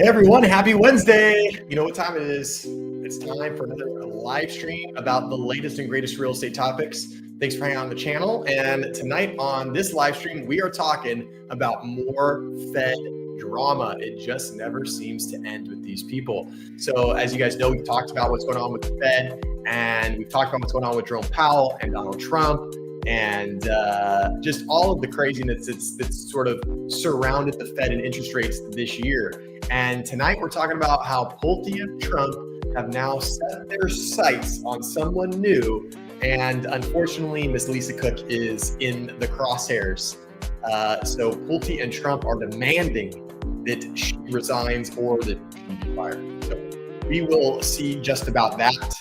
Everyone, happy Wednesday. You know what time it is. It's time for another live stream about the latest and greatest real estate topics. Thanks for hanging out on the channel. And tonight on this live stream, we are talking about more Fed drama. It just never seems to end with these people. So as you guys know, we've talked about what's going on with the Fed, and we've talked about what's going on with Jerome Powell and Donald Trump, and just all of the craziness that's sort of surrounded the Fed and interest rates this year. And tonight we're talking about how Pulte and Trump have now set their sights on someone new. And unfortunately, Miss Lisa Cook is in the crosshairs. So Pulte and Trump are demanding that she resigns or that she be fired. So we will see just about that.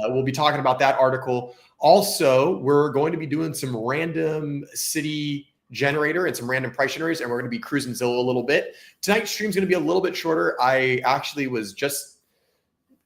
We'll be talking about that article. Also, we're going to be doing some random city generator and some random price generators, and we're going to be cruising Zillow a little bit. Tonight's stream is going to be a little bit shorter. I actually was just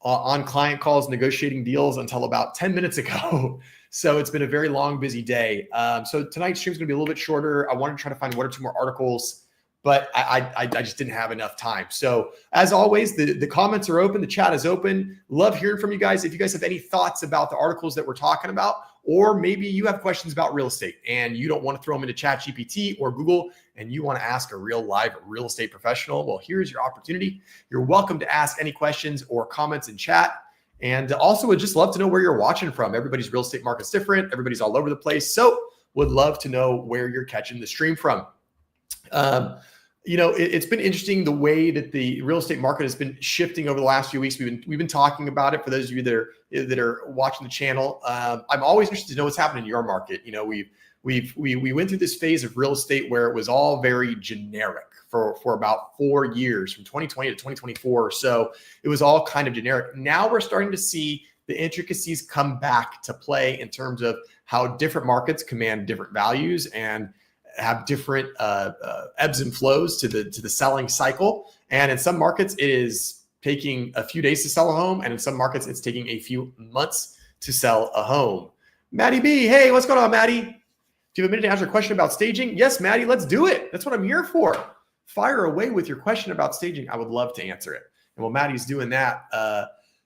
on client calls negotiating deals until about 10 minutes ago. So it's been a very long, busy day. So tonight's stream is going to be a little bit shorter. I wanted to try to find one or two more articles, but I just didn't have enough time. So as always, the comments are open. The chat is open. Love hearing from you guys. If you guys have any thoughts about the articles that we're talking about, or maybe you have questions about real estate and you don't want to throw them into ChatGPT or Google and you want to ask a real live real estate professional, well, here's your opportunity. You're welcome to ask any questions or comments in chat. And also would just love to know where you're watching from. Everybody's real estate market's different. Everybody's all over the place. So would love to know where you're catching the stream from. It's been interesting the way that the real estate market has been shifting over the last few weeks. We've been talking about it. For those of you that are watching the channel, I'm always interested to know what's happening in your market. You know, we went through this phase of real estate where it was all very generic for about 4 years, from 2020 to 2024 or so. It was all kind of generic. Now we're starting to see the intricacies come back to play in terms of how different markets command different values and have different ebbs and flows to the selling cycle. And in some markets, it is taking a few days to sell a home. And in some markets, it's taking a few months to sell a home. Maddie B, hey, what's going on, Maddie? Do you have a minute to answer a question about staging? Yes, Maddie, let's do it. That's what I'm here for. Fire away with your question about staging. I would love to answer it. And while Maddie's doing that,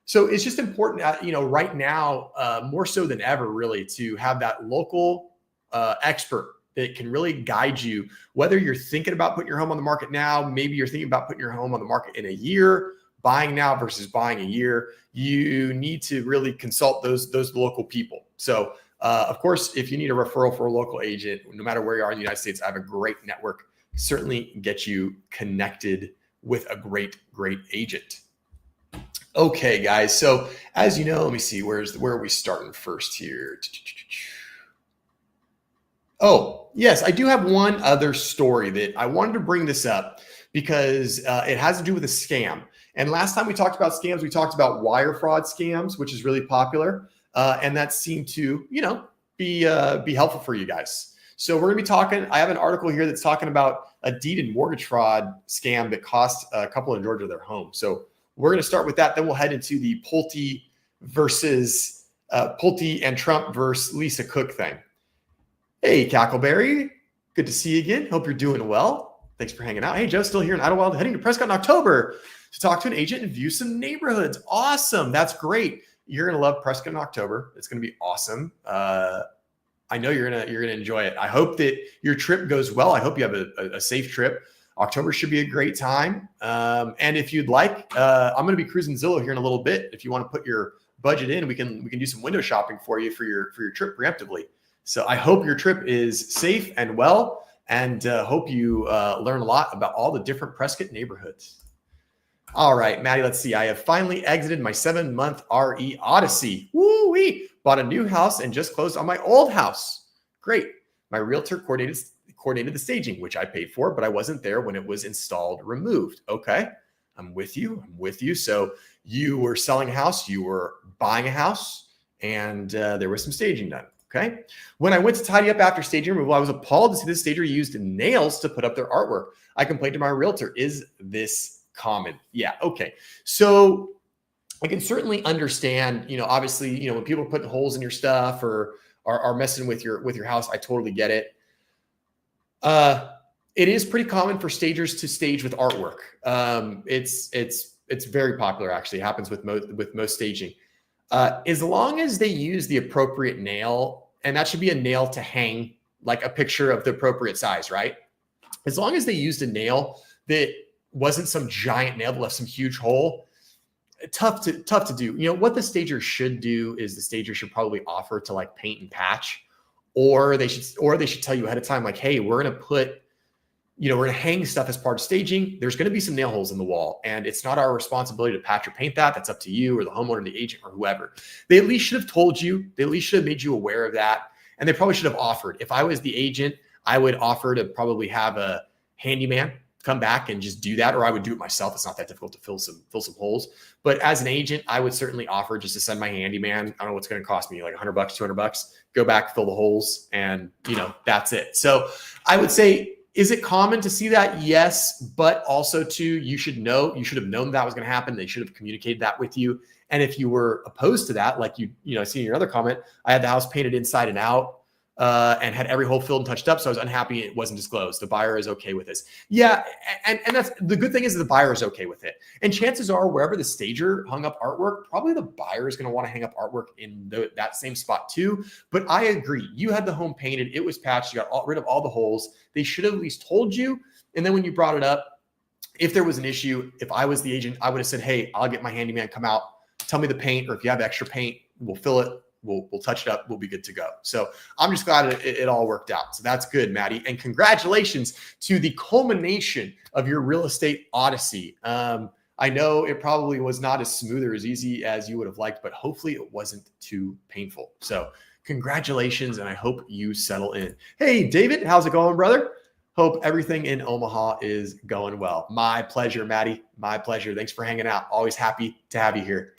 so it's just important, right now, more so than ever, really, to have that local expert that can really guide you, whether you're thinking about putting your home on the market now, maybe you're thinking about putting your home on the market in a year, buying now versus buying a year. You need to really consult those local people. So of course, if you need a referral for a local agent, no matter where you are in the United States, I have a great network, certainly get you connected with a great agent. Okay, guys. So as you know, let me see, where are we starting first here? Oh, yes, I do have one other story that I wanted to bring this up because it has to do with a scam. And last time we talked about scams, we talked about wire fraud scams, which is really popular. And that seemed to, be helpful for you guys. So we're going to be talking, I have an article here that's talking about a deed and mortgage fraud scam that cost a couple in Georgia their home. So we're going to start with that. Then we'll head into the Pulte and Trump versus Lisa Cook thing. Hey, Cackleberry. Good to see you again. Hope you're doing well. Thanks for hanging out. Hey, Joe's still here in Idlewild, heading to Prescott in October to talk to an agent and view some neighborhoods. Awesome. That's great. You're going to love Prescott in October. It's going to be awesome. I know you're going to enjoy it. I hope that your trip goes well. I hope you have a safe trip. October should be a great time. And if you'd like, I'm going to be cruising Zillow here in a little bit. If you want to put your budget in, we can do some window shopping for you for your trip preemptively. So I hope your trip is safe and well, and hope you learn a lot about all the different Prescott neighborhoods. All right, Maddie, let's see. I have finally exited my 7-month RE Odyssey. Woo-wee! Bought a new house and just closed on my old house. Great. My realtor coordinated the staging, which I paid for, but I wasn't there when it was installed, removed. Okay, I'm with you. So you were selling a house, you were buying a house, and there was some staging done. Okay. When I went to tidy up after staging removal, I was appalled to see the stager used nails to put up their artwork. I complained to my realtor. Is this common? Yeah. Okay. So I can certainly understand, obviously, when people are putting holes in your stuff or are messing with your house, I totally get it. It is pretty common for stagers to stage with artwork. It's very popular, actually. It happens with most staging. As long as they use the appropriate nail, and that should be a nail to hang like a picture of the appropriate size, right? As long as they used a nail that wasn't some giant nail that left some huge hole, tough to do. You know, what the stager should do is the stager should probably offer to like paint and patch, or they should tell you ahead of time, like, hey, we're going to hang stuff as part of staging. There's going to be some nail holes in the wall, and it's not our responsibility to patch or paint that. That's up to you or the homeowner, the agent, or whoever. They at least should have told you. They at least should have made you aware of that. And they probably should have offered. If I was the agent, I would offer to probably have a handyman come back and just do that, or I would do it myself. It's not that difficult to fill some holes. But as an agent, I would certainly offer just to send my handyman. I don't know what's going to cost me, like $100, $200. Go back, fill the holes, and that's it. So I would say, is it common to see that? Yes, but also too, you should have known that was going to happen. They should have communicated that with you. And if you were opposed to that, like I see in your other comment, I had the house painted inside and out and had every hole filled and touched up. So I was unhappy it wasn't disclosed. The buyer is okay with this. Yeah, and that's the good thing is that the buyer is okay with it. And chances are wherever the stager hung up artwork, probably the buyer is going to want to hang up artwork in that same spot too. But I agree. You had the home painted. It was patched. You got rid of all the holes. They should have at least told you. And then when you brought it up, if there was an issue, if I was the agent, I would have said, hey, I'll get my handyman come out. Tell me the paint, or if you have extra paint, we'll fill it. We'll touch it up. We'll be good to go. So I'm just glad it all worked out. So that's good, Maddie. And congratulations to the culmination of your real estate odyssey. I know it probably was not as smooth or as easy as you would have liked, but hopefully it wasn't too painful. So congratulations, and I hope you settle in. Hey, David, how's it going, brother? Hope everything in Omaha is going well. My pleasure, Maddie. My pleasure. Thanks for hanging out. Always happy to have you here.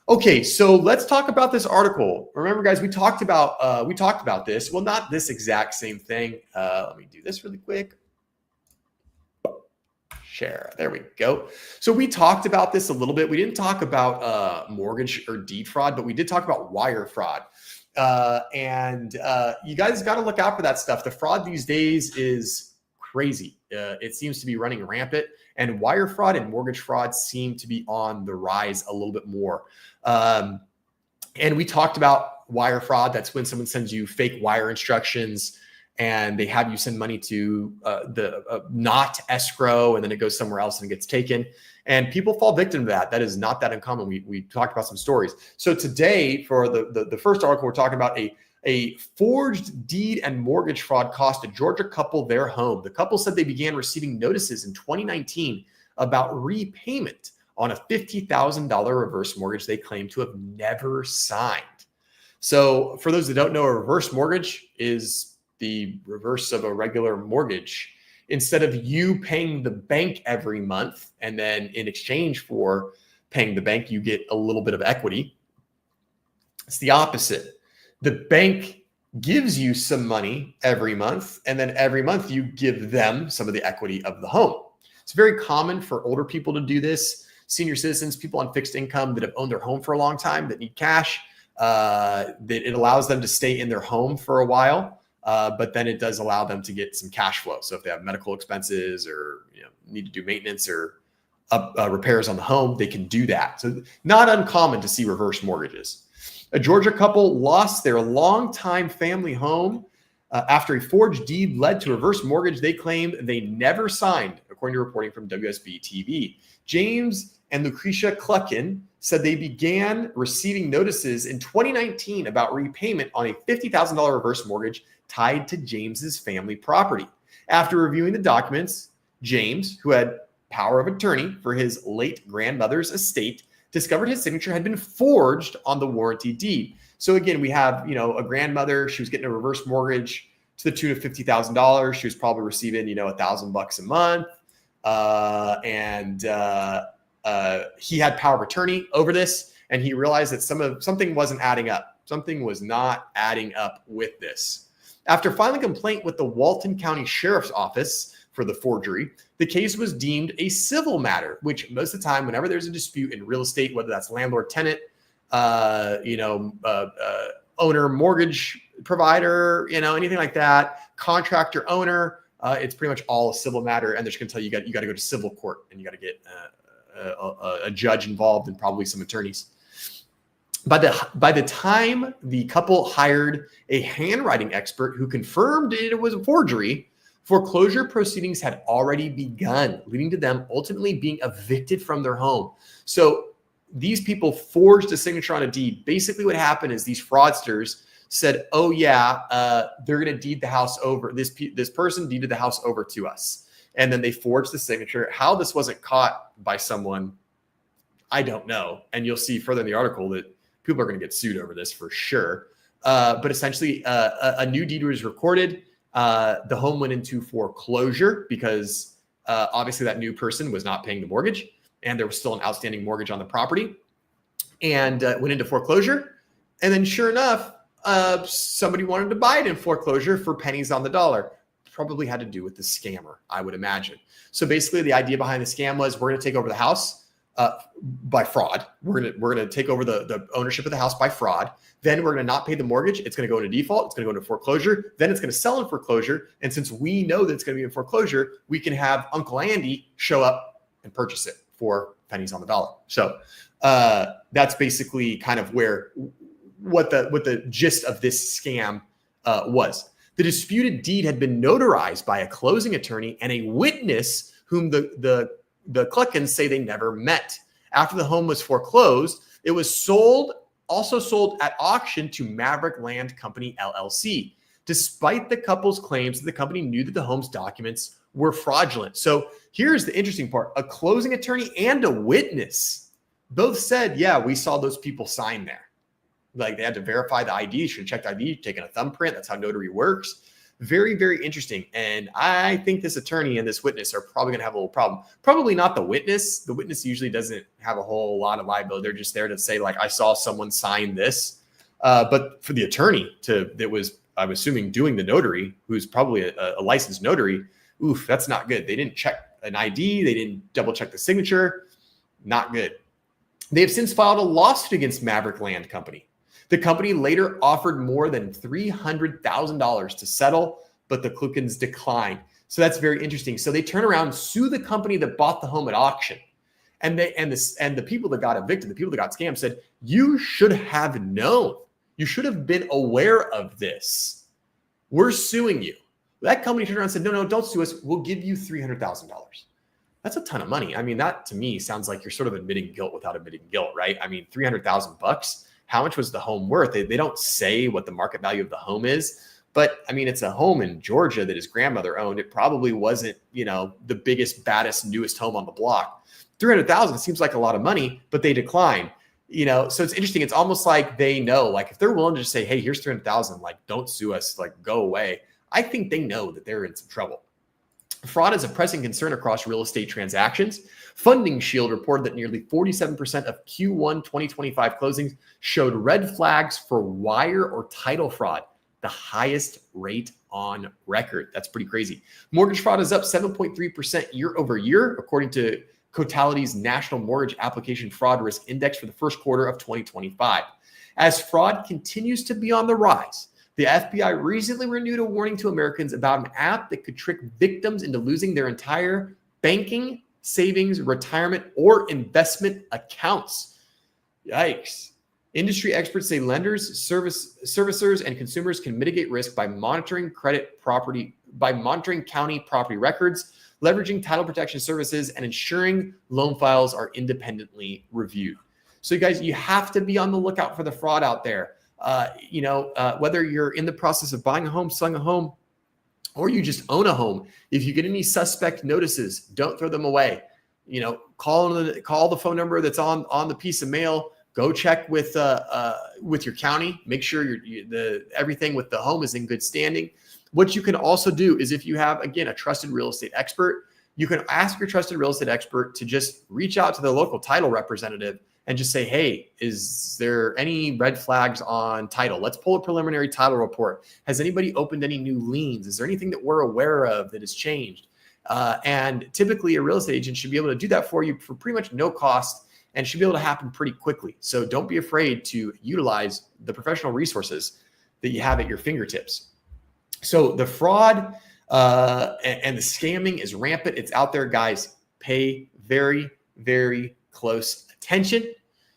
Okay, so let's talk about this article. Remember, guys, we talked about this. Well, not this exact same thing. Let me do this really quick. Share. There we go. So we talked about this a little bit. We didn't talk about mortgage or deed fraud, but we did talk about wire fraud. And you guys got to look out for that stuff. The fraud these days is crazy. It seems to be running rampant, and wire fraud and mortgage fraud seem to be on the rise a little bit more. And we talked about wire fraud. That's when someone sends you fake wire instructions and they have you send money to the not escrow, and then it goes somewhere else and it gets taken. And people fall victim to that. That is not that uncommon. We talked about some stories. So today, for the first article, we're talking about a forged deed and mortgage fraud cost a Georgia couple their home. The couple said they began receiving notices in 2019 about repayment on a $50,000 reverse mortgage they claim to have never signed. So for those that don't know, a reverse mortgage is the reverse of a regular mortgage. Instead of you paying the bank every month, and then in exchange for paying the bank, you get a little bit of equity, it's the opposite. The bank gives you some money every month, and then every month you give them some of the equity of the home. It's very common for older people to do this. Senior citizens, people on fixed income that have owned their home for a long time, that need cash, that it allows them to stay in their home for a while, but then it does allow them to get some cash flow. So if they have medical expenses or need to do maintenance or repairs on the home, they can do that. So not uncommon to see reverse mortgages. A Georgia couple lost their longtime family home after a forged deed led to a reverse mortgage they claim they never signed, according to reporting from WSB TV. James and Lucretia Cluckin said they began receiving notices in 2019 about repayment on a $50,000 reverse mortgage tied to James's family property. After reviewing the documents, James, who had power of attorney for his late grandmother's estate, discovered his signature had been forged on the warranty deed. So again, we have, a grandmother, she was getting a reverse mortgage to the tune of $50,000. She was probably receiving, $1,000 a month. He had power of attorney over this, and he realized that something wasn't adding up. Something was not adding up with this. After filing a complaint with the Walton County Sheriff's Office for the forgery, the case was deemed a civil matter, which most of the time, whenever there's a dispute in real estate, whether that's landlord-tenant, owner, mortgage provider, anything like that, contractor, owner, it's pretty much all a civil matter, and they're just going to tell you you got to go to civil court, and you got to get a judge involved and probably some attorneys. By the time the couple hired a handwriting expert who confirmed it was a forgery, foreclosure proceedings had already begun, leading to them ultimately being evicted from their home. So these people forged a signature on a deed. Basically what happened is these fraudsters said, oh yeah, they're going to deed the house over. This person deeded the house over to us. And then they forged the signature. How this wasn't caught by someone, I don't know. And you'll see further in the article that people are going to get sued over this for sure. But essentially, a new deed was recorded. The home went into foreclosure because obviously that new person was not paying the mortgage, and there was still an outstanding mortgage on the property, and went into foreclosure. And then sure enough, somebody wanted to buy it in foreclosure for pennies on the dollar. Probably had to do with the scammer, I would imagine. So basically the idea behind the scam was, we're going to take over the house by fraud. We're going to take over the ownership of the house by fraud. Then we're going to not pay the mortgage. It's going to go into default. It's going to go into foreclosure. Then it's going to sell in foreclosure. And since we know that it's going to be in foreclosure, we can have Uncle Andy show up and purchase it for pennies on the dollar. So that's basically kind of what the gist of this scam was. The disputed deed had been notarized by a closing attorney and a witness whom the Kluckens say they never met. After the home was foreclosed, it was also sold at auction to Maverick Land Company, LLC, despite the couple's claims that the company knew that the home's documents were fraudulent. So here's the interesting part. A closing attorney and a witness both said, yeah, we saw those people sign there. Like, they had to verify the ID, should have checked ID, taken a thumbprint. That's how notary works. Very, very interesting. And I think this attorney and this witness are probably going to have a little problem. Probably not the witness. The witness usually doesn't have a whole lot of liability. They're just there to say, like, I saw someone sign this. But for the attorney I'm assuming, doing the notary, who's probably a licensed notary, oof, that's not good. They didn't check an ID. They didn't double check the signature. Not good. They have since filed a lawsuit against Maverick Land Company. The company later offered more than $300,000 to settle, but the Kluckens declined. So that's very interesting. So they turn around, sue the company that bought the home at auction. And the people that got evicted, the people that got scammed, said, you should have known. You should have been aware of this. We're suing you. That company turned around and said, no, don't sue us. We'll give you $300,000. That's a ton of money. I mean, that to me sounds like you're sort of admitting guilt without admitting guilt, right? I mean, $300,000. How much was the home worth? They don't say what the market value of the home is, but I mean, it's a home in Georgia that his grandmother owned. It probably wasn't, the biggest, baddest, newest home on the block. $300,000 seems like a lot of money, but they decline. So it's interesting. It's almost like they know, like, if they're willing to just say, hey, here's $300,000, like, don't sue us, like, go away. I think they know that they're in some trouble. Fraud is a pressing concern across real estate transactions. Funding Shield reported that nearly 47% of Q1 2025 closings showed red flags for wire or title fraud, the highest rate on record. That's pretty crazy. Mortgage fraud is up 7.3% year over year, according to Cotality's National Mortgage Application Fraud Risk Index for the first quarter of 2025. As fraud continues to be on the rise, the FBI recently renewed a warning to Americans about an app that could trick victims into losing their entire banking, savings, retirement, or investment accounts. Yikes. Industry experts say lenders, servicers, and consumers can mitigate risk by monitoring county property records, leveraging title protection services, and ensuring loan files are independently reviewed. So you guys, you have to be on the lookout for the fraud out there. Whether you're in the process of buying a home, selling a home, or you just own a home, if you get any suspect notices, don't throw them away. Call the phone number that's on the piece of mail. Go check with your county. Make sure everything with the home is in good standing. What you can also do is, if you have, again, a trusted real estate expert, you can ask your trusted real estate expert to just reach out to the local title representative and just say, hey, is there any red flags on title? Let's pull a preliminary title report. Has anybody opened any new liens? Is there anything that we're aware of that has changed? And typically a real estate agent should be able to do that for you for pretty much no cost, and should be able to happen pretty quickly. So don't be afraid to utilize the professional resources that you have at your fingertips. So the fraud And the scamming is rampant. It's out there, guys. Pay very, very close attention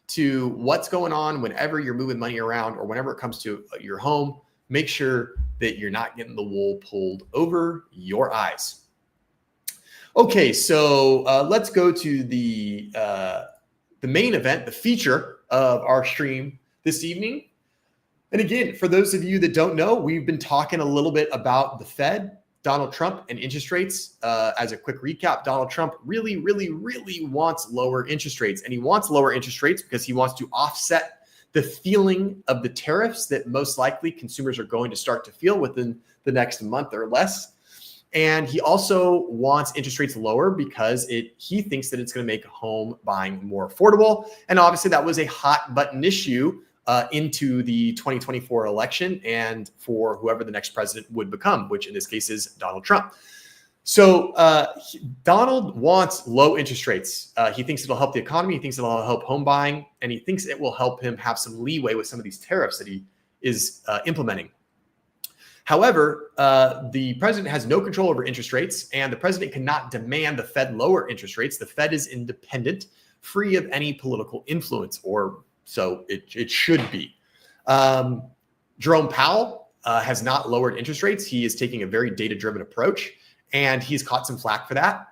to what's going on whenever you're moving money around or whenever it comes to your home. Make sure that you're not getting the wool pulled over your eyes. Okay, so let's go to the main event, the feature of our stream this evening. And again, for those of you that don't know, we've been talking a little bit about the Fed, Donald Trump, and interest rates. As a quick recap, Donald Trump really, really, really wants lower interest rates. And he wants lower interest rates because he wants to offset the feeling of the tariffs that most likely consumers are going to start to feel within the next month or less. And he also wants interest rates lower because he thinks that it's going to make home buying more affordable. And obviously that was a hot button issue into the 2024 election and for whoever the next president would become, which in this case is Donald Trump. So Donald wants low interest rates. He thinks it'll help the economy. He thinks it'll help home buying, and he thinks it will help him have some leeway with some of these tariffs that he is implementing. However, the president has no control over interest rates, and the president cannot demand the Fed lower interest rates. The Fed is independent, free of any political influence, or so it should be. Jerome Powell has not lowered interest rates. He is taking a very data-driven approach, and he's caught some flack for that.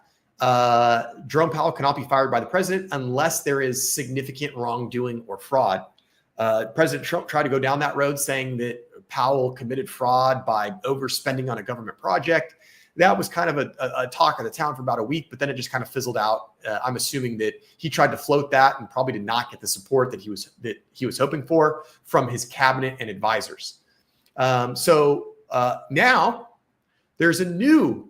Jerome Powell cannot be fired by the president unless there is significant wrongdoing or fraud. President Trump tried to go down that road, saying that Powell committed fraud by overspending on a government project. That was kind of a talk of the town for about a week, but then it just kind of fizzled out. I'm assuming that he tried to float that and probably did not get the support that he was hoping for from his cabinet and advisors. So now there's a new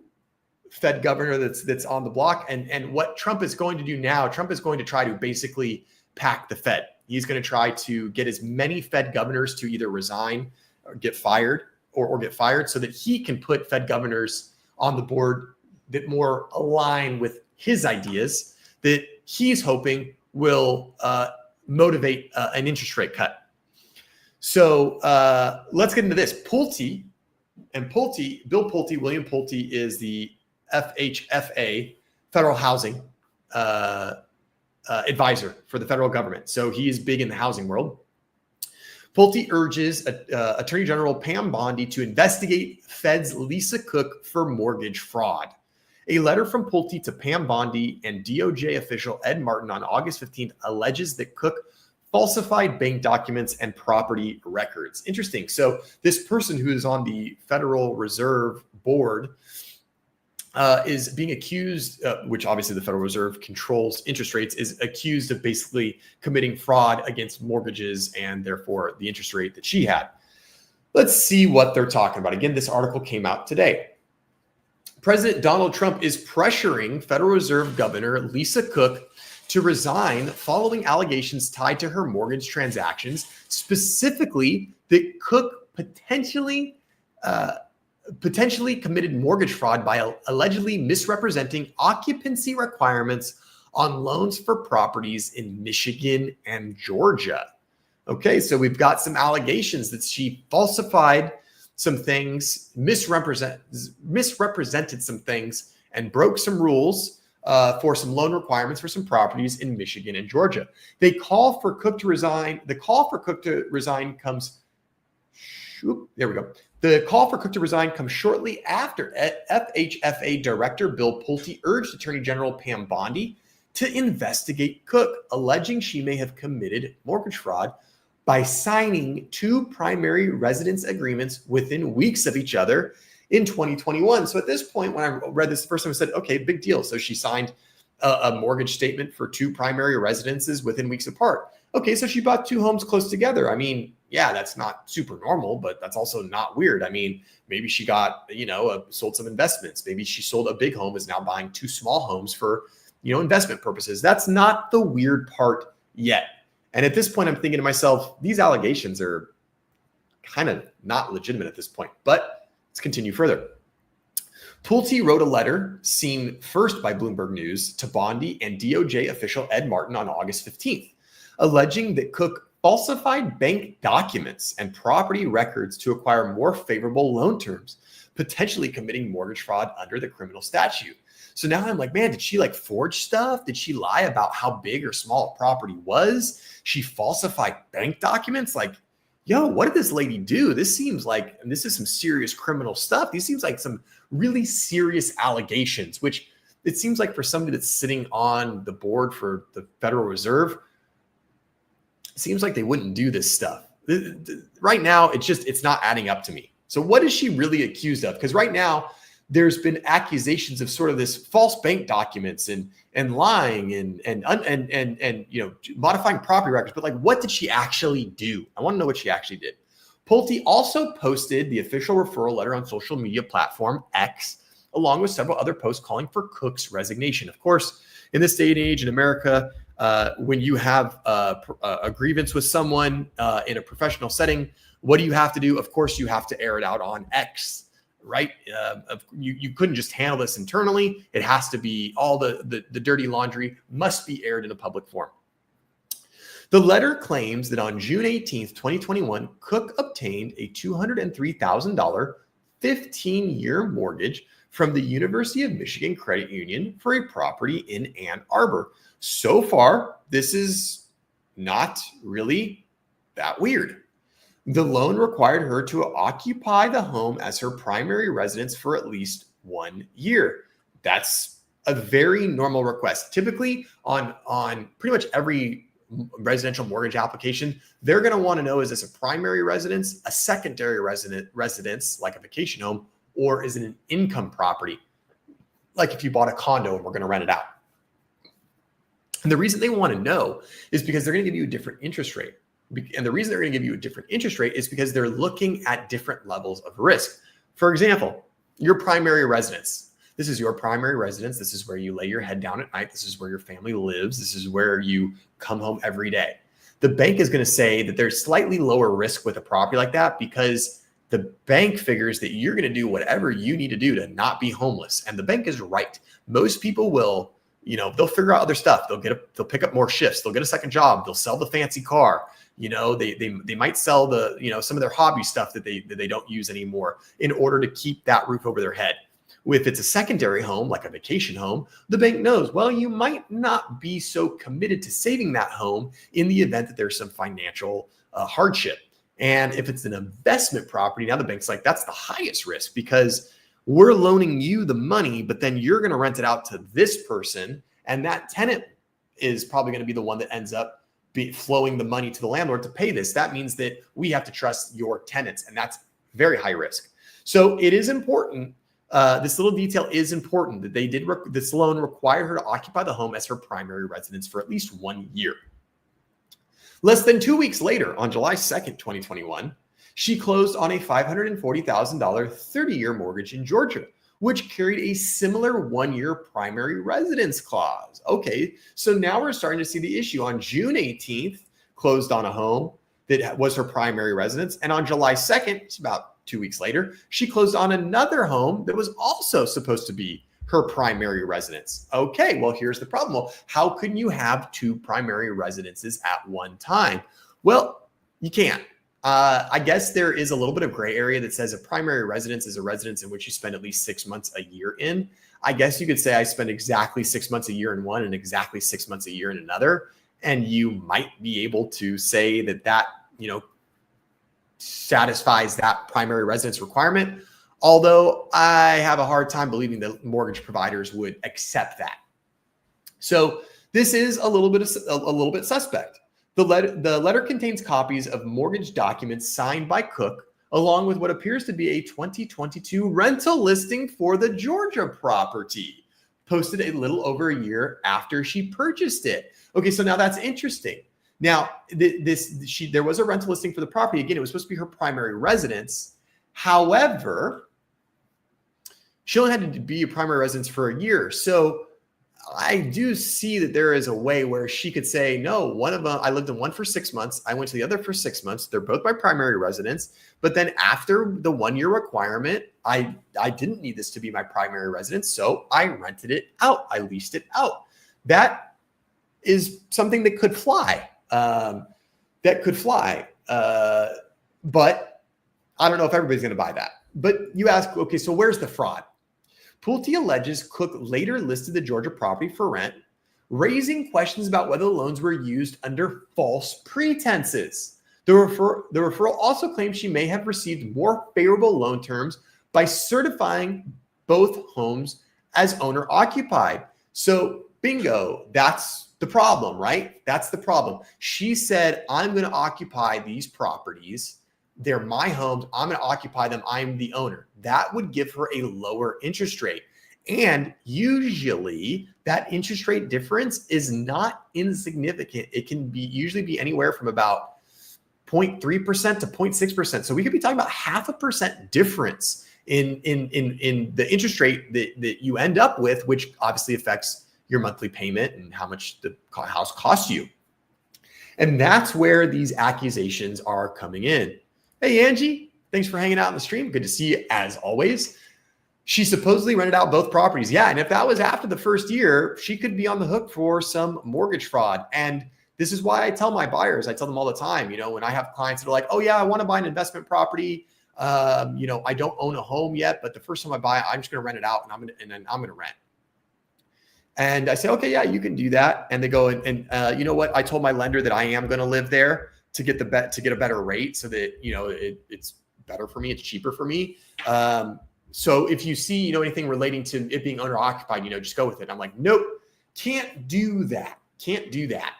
Fed governor that's on the block, and what Trump is going to do now, Trump is going to try to basically pack the Fed. He's going to try to get as many Fed governors to either resign or get fired or get fired so that he can put Fed governors on the board that more align with his ideas that he's hoping will motivate an interest rate cut. So let's get into this. Pulte, Bill Pulte, William Pulte is the FHFA, Federal Housing advisor for the federal government. So he is big in the housing world. Pulte urges Attorney General Pam Bondi to investigate Fed's Lisa Cook for mortgage fraud. A letter from Pulte to Pam Bondi and DOJ official Ed Martin on August 15th alleges that Cook falsified bank documents and property records. Interesting. So this person who is on the Federal Reserve Board is being accused, which obviously the Federal Reserve controls interest rates, is accused of basically committing fraud against mortgages and therefore the interest rate that she had. Let's see what they're talking about. Again, this article came out today. President Donald Trump is pressuring Federal Reserve Governor Lisa Cook to resign following allegations tied to her mortgage transactions, specifically that Cook potentially committed mortgage fraud by allegedly misrepresenting occupancy requirements on loans for properties in Michigan and Georgia. Okay, so we've got some allegations that she falsified some things, misrepresented some things, and broke some rules for some loan requirements for some properties in Michigan and Georgia. They call for Cook to resign. The call for Cook to resign comes. There we go. The call for Cook to resign comes shortly after FHFA Director Bill Pulte urged Attorney General Pam Bondi to investigate Cook, alleging she may have committed mortgage fraud by signing two primary residence agreements within weeks of each other in 2021. So at this point, when I read this the first time, I said, okay, big deal. So she signed a mortgage statement for two primary residences within weeks apart. Okay, so she bought two homes close together. I mean, yeah, that's not super normal, but that's also not weird. I mean, maybe she got, sold some investments. Maybe she sold a big home, is now buying two small homes for, investment purposes. That's not the weird part yet. And at this point, I'm thinking to myself, these allegations are kind of not legitimate at this point, but let's continue further. Pulte wrote a letter seen first by Bloomberg News to Bondi and DOJ official Ed Martin on August 15th, alleging that Cook falsified bank documents and property records to acquire more favorable loan terms, potentially committing mortgage fraud under the criminal statute. So now I'm like, man, did she like forge stuff? Did she lie about how big or small a property was? She falsified bank documents? Like, yo, what did this lady do? This seems like, and this is some serious criminal stuff. These seems like some really serious allegations, which it seems like for somebody that's sitting on the board for the Federal Reserve, it seems like they wouldn't do this stuff. Right now, it's not adding up to me. So what is she really accused of? Because right now, there's been accusations of sort of this false bank documents and lying and modifying property records. But like, what did she actually do? I want to know what she actually did. Pulte also posted the official referral letter on social media platform X, along with several other posts calling for Cook's resignation. Of course, in this day and age in America, when you have a grievance with someone in a professional setting, what do you have to do? Of course, you have to air it out on X. Right? You couldn't just handle this internally. It has to be all the dirty laundry must be aired in a public forum. The letter claims that on June 18th, 2021, Cook obtained a $203,000 15-year mortgage from the University of Michigan Credit Union for a property in Ann Arbor. So far, this is not really that weird. The loan required her to occupy the home as her primary residence for at least 1 year. That's a very normal request. Typically, on pretty much every residential mortgage application, they're going to want to know, is this a primary residence, a secondary residence, like a vacation home, or is it an income property? Like if you bought a condo and we're going to rent it out. And the reason they want to know is because they're going to give you a different interest rate. And the reason they're going to give you a different interest rate is because they're looking at different levels of risk. For example, your primary residence. This is your primary residence. This is where you lay your head down at night. This is where your family lives. This is where you come home every day. The bank is going to say that there's slightly lower risk with a property like that because the bank figures that you're going to do whatever you need to do to not be homeless. And the bank is right. Most people will, they'll figure out other stuff. They'll pick up more shifts. They'll get a second job. They'll sell the fancy car. They might sell some of their hobby stuff that they don't use anymore in order to keep that roof over their head. If it's a secondary home, like a vacation home, the bank knows, well, you might not be so committed to saving that home in the event that there's some financial hardship. And if it's an investment property, now the bank's like, that's the highest risk because we're loaning you the money, but then you're going to rent it out to this person. And that tenant is probably going to be the one that ends up flowing the money to the landlord to pay this. That means that we have to trust your tenants, and that's very high risk. So it is important. This little detail is important that they did. This loan required her to occupy the home as her primary residence for at least 1 year. Less than 2 weeks later, on July 2nd, 2021, she closed on a $540,000 30-year mortgage in Georgia, which carried a similar 1-year primary residence clause. Okay, so now we're starting to see the issue. On June 18th, closed on a home that was her primary residence. And on July 2nd, it's about 2 weeks later, she closed on another home that was also supposed to be her primary residence. Okay, well, here's the problem. Well, how can you have two primary residences at one time? Well, you can't. I guess there is a little bit of gray area that says a primary residence is a residence in which you spend at least 6 months a year in. I guess you could say I spend exactly 6 months a year in one and exactly 6 months a year in another. And you might be able to say that satisfies that primary residence requirement. Although I have a hard time believing that mortgage providers would accept that. So this is a little bit suspect. The letter contains copies of mortgage documents signed by Cook, along with what appears to be a 2022 rental listing for the Georgia property, posted a little over a year after she purchased it. Okay, so now that's interesting. Now, there was a rental listing for the property. Again, it was supposed to be her primary residence. However, she only had to be a primary residence for a year. So I do see that there is a way where she could say, no, one of them, I lived in one for 6 months. I went to the other for 6 months. They're both my primary residence. But then after the 1 year requirement, I didn't need this to be my primary residence. So I rented it out. I leased it out. That is something that could fly. that could fly. But I don't know if everybody's going to buy that. But you ask, okay, so where's the fraud? Pulte alleges Cook later listed the Georgia property for rent, raising questions about whether the loans were used under false pretenses. The referral also claims she may have received more favorable loan terms by certifying both homes as owner-occupied. So bingo, that's the problem, right? That's the problem. She said, I'm going to occupy these properties. They're my homes. I'm going to occupy them. I'm the owner. That would give her a lower interest rate. And usually that interest rate difference is not insignificant. It can be usually be anywhere from about 0.3% to 0.6%. So we could be talking about 0.5% difference in the interest rate that you end up with, which obviously affects your monthly payment and how much the house costs you. And that's where these accusations are coming in. Hey, Angie, thanks for hanging out in the stream. Good to see you as always. She supposedly rented out both properties. Yeah, and if that was after the first year, she could be on the hook for some mortgage fraud. And this is why I tell my buyers, I tell them all the time, when I have clients that are like, oh yeah, I want to buy an investment property. I don't own a home yet, but the first time I buy it, I'm just going to rent it out and then I'm going to rent. And I say, okay, yeah, you can do that. And they go, and you know what? I told my lender that I am going to live there to get to get a better rate so that, it's better for me. It's cheaper for me. So if you see, anything relating to it being owner occupied, just go with it. I'm like, nope, can't do that. Can't do that.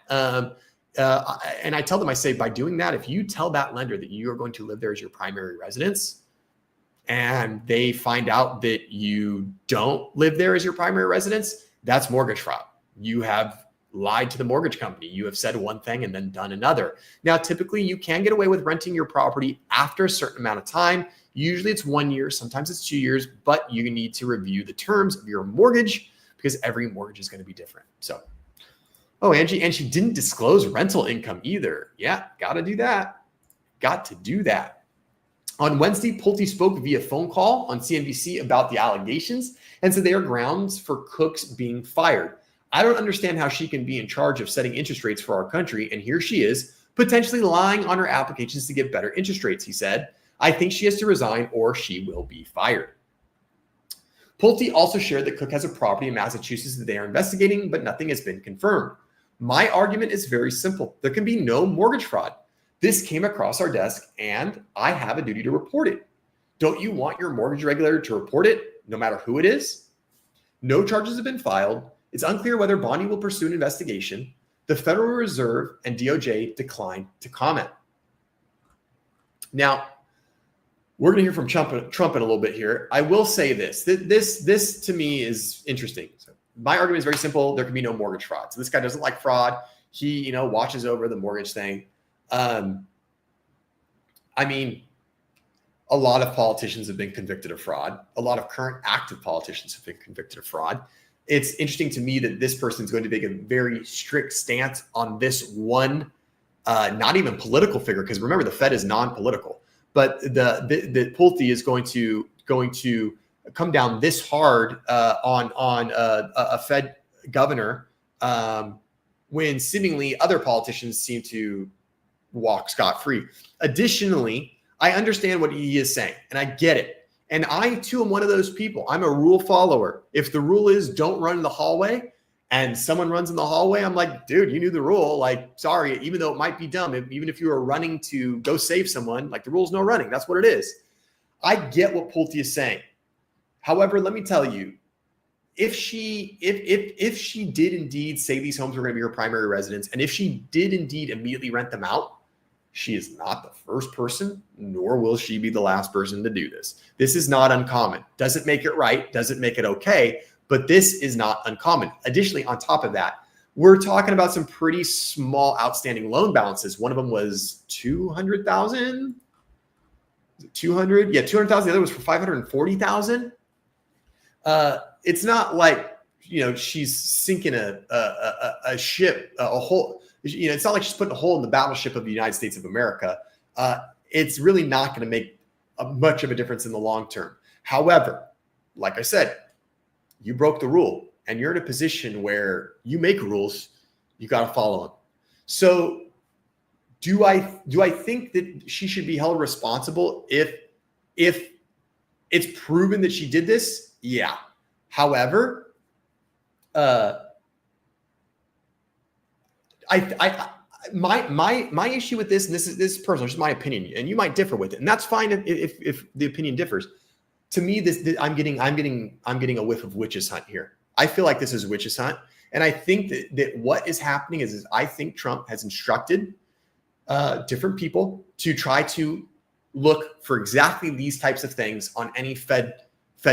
And I tell them, I say, by doing that, if you tell that lender that you are going to live there as your primary residence and they find out that you don't live there as your primary residence, that's mortgage fraud. You have lied to the mortgage company. You have said one thing and then done another. Now, typically you can get away with renting your property after a certain amount of time. Usually it's 1 year, sometimes it's 2 years, but you need to review the terms of your mortgage because every mortgage is going to be different. So, oh, Angie, and she didn't disclose rental income either. Yeah, got to do that. Got to do that. On Wednesday, Pulte spoke via phone call on CNBC about the allegations and said they are grounds for Cooks being fired. I don't understand how she can be in charge of setting interest rates for our country, and here she is, potentially lying on her applications to get better interest rates, he said. I think she has to resign or she will be fired. Pulte also shared that Cook has a property in Massachusetts that they are investigating, but nothing has been confirmed. My argument is very simple. There can be no mortgage fraud. This came across our desk and I have a duty to report it. Don't you want your mortgage regulator to report it, no matter who it is? No charges have been filed. It's unclear whether Bondi will pursue an investigation. The Federal Reserve and DOJ declined to comment. Now, we're going to hear from Trump in a little bit here. I will say this. This to me is interesting. So my argument is very simple. There can be no mortgage fraud. So this guy doesn't like fraud. He, watches over the mortgage thing. I mean, a lot of politicians have been convicted of fraud. A lot of current active politicians have been convicted of fraud. It's interesting to me that this person is going to take a very strict stance on this one, not even political figure, because remember, the Fed is non-political. But the Pulte is going to come down this hard on a Fed governor when seemingly other politicians seem to walk scot-free. Additionally, I understand what he is saying, and I get it. And I too am one of those people. I'm a rule follower. If the rule is don't run in the hallway, and someone runs in the hallway, I'm like, dude, you knew the rule. Like, sorry, even though it might be dumb, even if you were running to go save someone, like the rule's no running. That's what it is. I get what Pulte is saying. However, let me tell you, if she did indeed say these homes were going to be her primary residence, and if she did indeed immediately rent them out, she is not the first person, nor will she be the last person to do this. This is not uncommon. Doesn't make it right, doesn't make it okay, but this is not uncommon. Additionally, on top of that, we're talking about some pretty small outstanding loan balances. One of them was 200,000. 200? Yeah, 200,000. The other was for 540,000. It's not like, she's sinking a ship, a hole. It's not like she's putting a hole in the battleship of the United States of America. It's really not going to make much of a difference in the long term. However, like I said, you broke the rule and you're in a position where you make rules, you got to follow them. So Do I think that she should be held responsible if it's proven that she did this? Yeah. However, my issue with this, and this is personal, just my opinion, and you might differ with it, and that's fine if the opinion differs. To me, this I'm getting a whiff of witches hunt here. I feel like this is a witches hunt, and I think that what is happening is I think Trump has instructed different people to try to look for exactly these types of things on any Fed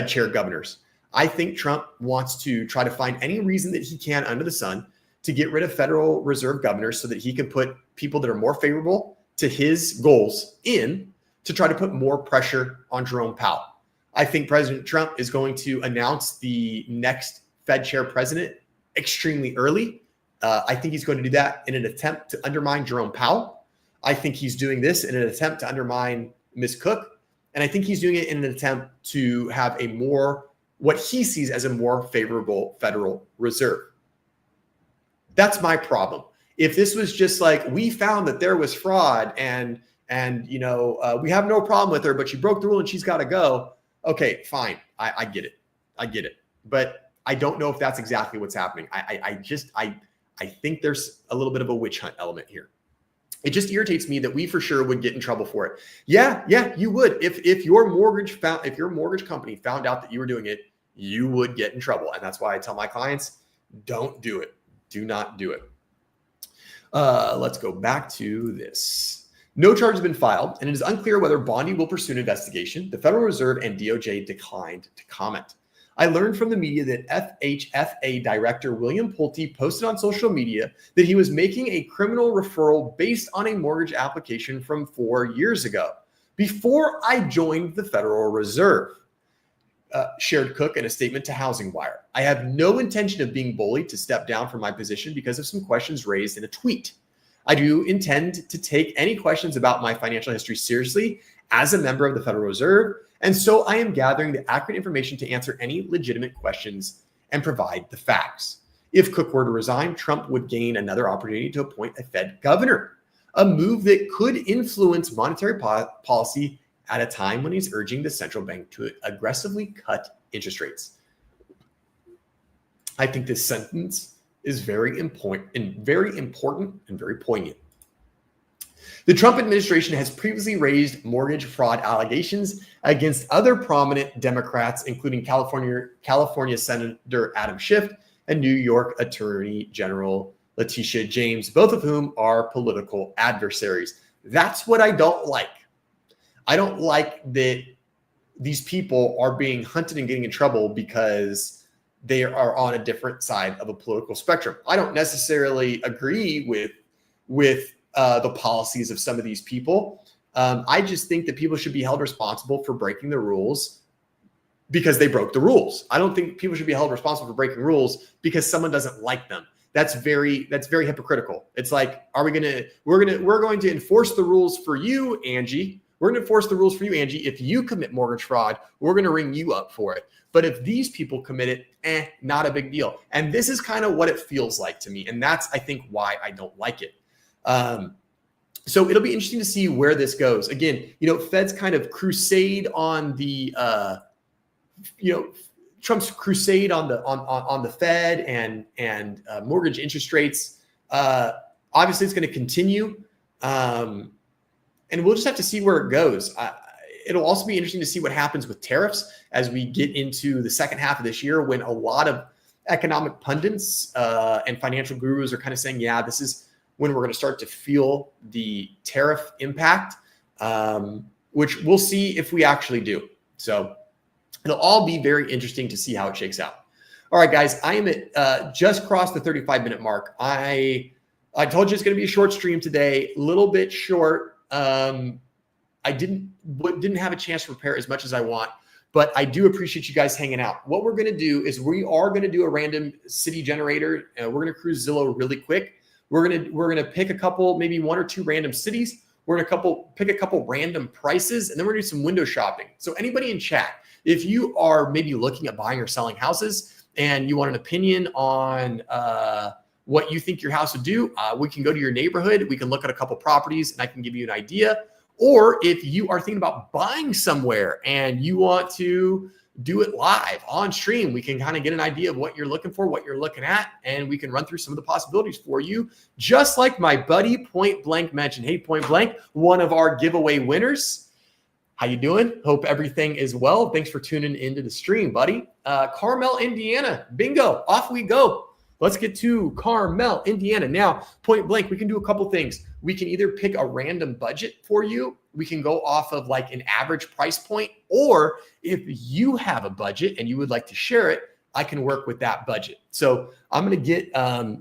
chair governors. I think Trump wants to try to find any reason that he can under the sun to get rid of Federal Reserve governors so that he can put people that are more favorable to his goals in to try to put more pressure on Jerome Powell. I think President Trump is going to announce the next Fed chair president extremely early. I think he's going to do that in an attempt to undermine Jerome Powell. I think he's doing this in an attempt to undermine Ms. Cook. And I think he's doing it in an attempt to have a more, what he sees as a more favorable Federal Reserve. That's my problem. If this was just like, we found that there was fraud and we have no problem with her, but she broke the rule and she's got to go. Okay, fine. I get it. I get it. But I don't know if that's exactly what's happening. I think there's a little bit of a witch hunt element here. It just irritates me that we for sure would get in trouble for it. Yeah, you would. If your mortgage company found out that you were doing it, you would get in trouble. And that's why I tell my clients, don't do it. Do not do it. Let's go back to this. No charge has been filed, and it is unclear whether Bondi will pursue an investigation. The Federal Reserve and DOJ declined to comment. I learned from the media that FHFA Director William Pulte posted on social media that he was making a criminal referral based on a mortgage application from 4 years ago, before I joined the Federal Reserve. Shared Cook in a statement to Housing Wire. I have no intention of being bullied to step down from my position because of some questions raised in a tweet. I do intend to take any questions about my financial history seriously as a member of the Federal Reserve, and so I am gathering the accurate information to answer any legitimate questions and provide the facts. If Cook were to resign, Trump would gain another opportunity to appoint a Fed governor, a move that could influence monetary policy at a time when he's urging the central bank to aggressively cut interest rates. I think this sentence is very important and very poignant. The Trump administration has previously raised mortgage fraud allegations against other prominent Democrats, including California Senator Adam Schiff and New York Attorney General Letitia James, both of whom are political adversaries. That's what I don't like. I don't like that these people are being hunted and getting in trouble because they are on a different side of a political spectrum. I don't necessarily agree with the policies of some of these people. I just think that people should be held responsible for breaking the rules because they broke the rules. I don't think people should be held responsible for breaking rules because someone doesn't like them. That's very hypocritical. It's like, we're going to enforce the rules for you, Angie. We're going to enforce the rules for you, Angie. If you commit mortgage fraud, we're going to ring you up for it. But if these people commit it, not a big deal. And this is kind of what it feels like to me. And that's, I think, why I don't like it. So it'll be interesting to see where this goes. Again, Fed's kind of crusade on the, Trump's crusade on the Fed and mortgage interest rates. Obviously, it's going to continue. And we'll just have to see where it goes. It'll also be interesting to see what happens with tariffs as we get into the second half of this year, when a lot of economic pundits and financial gurus are kind of saying, yeah, this is when we're going to start to feel the tariff impact, which we'll see if we actually do. So it'll all be very interesting to see how it shakes out. All right, guys, I am at just crossed the 35-minute mark. I told you it's going to be a short stream today, a little bit short. I didn't have a chance to prepare as much as I want, but I do appreciate you guys hanging out. What we're going to do is we are going to do a random city generator. We're going to cruise Zillow really quick. We're going to pick a couple, maybe one or two random cities. We're going to pick a couple random prices, and then we're going to do some window shopping. So anybody in chat, if you are maybe looking at buying or selling houses and you want an opinion on what you think your house would do, we can go to your neighborhood. We can look at a couple properties and I can give you an idea. Or if you are thinking about buying somewhere and you want to do it live on stream, we can kind of get an idea of what you're looking for, what you're looking at, and we can run through some of the possibilities for you, just like my buddy Point Blank mentioned. Hey, Point Blank, one of our giveaway winners. How you doing? Hope everything is well. Thanks for tuning into the stream, buddy. Carmel, Indiana. Bingo. Off we go. Let's get to Carmel, Indiana. Now, Point Blank, we can do a couple things. We can either pick a random budget for you. We can go off of like an average price point, or if you have a budget and you would like to share it, I can work with that budget. So I'm going to get